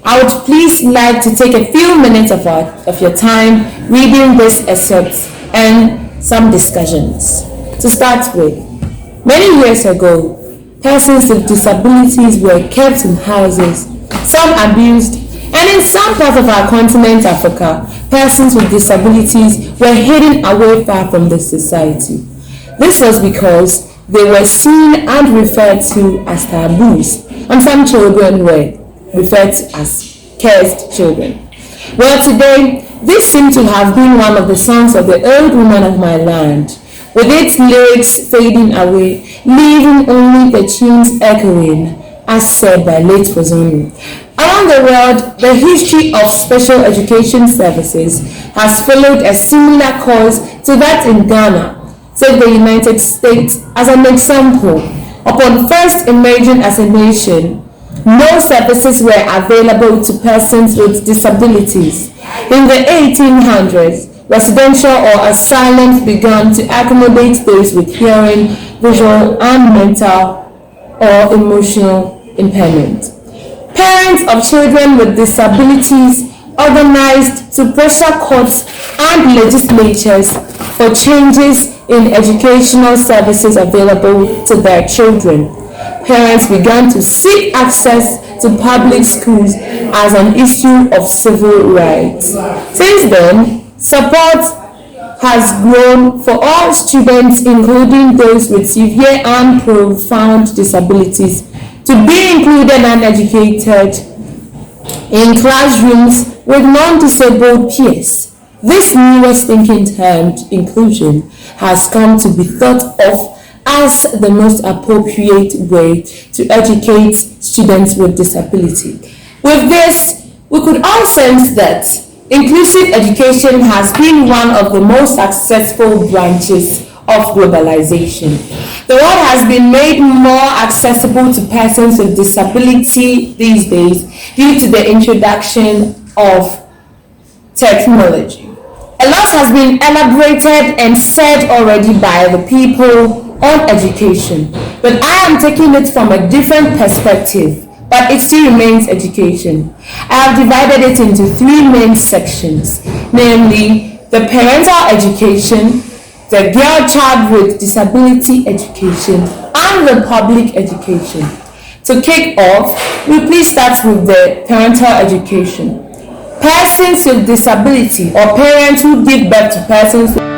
I would please like to take a few minutes of your time reading this excerpt and some discussions. To start with, many years ago, persons with disabilities were kept in houses, some abused, and in some parts of our continent, Africa, persons with disabilities were hidden away far from the society. This was because they were seen and referred to as taboos, and some children were referred to as cursed children. Well, today, this seemed to have been one of the songs of the old woman of my land, with its lyrics fading away, leaving only the tunes echoing, as said by late Fozoni. Around the world, the history of special education services has followed a similar course to that in Ghana. Take the United States as an example. Upon first emerging as a nation, no services were available to persons with disabilities. In the 1800s, residential or asylums began to accommodate those with hearing, visual, and mental or emotional impairment. Parents of children with disabilities organized to pressure courts and legislatures for changes in educational services available to their children. Parents began to seek access to public schools as an issue of civil rights. Since then, support has grown for all students, including those with severe and profound disabilities, to be included and educated in classrooms with non-disabled peers. This newest thinking termed inclusion has come to be thought of as the most appropriate way to educate students with disability. With this, we could all sense that inclusive education has been one of the most successful branches of globalization. The world has been made more accessible to persons with disability these days due to the introduction of technology. A lot has been elaborated and said already by the people on education, but I am taking it from a different perspective, but it still remains education. I have divided it into three main sections, namely the parental education, the girl-child with disability education, and the public education. To kick off, we please start with the parental education. Persons with disability or parents who give birth to persons with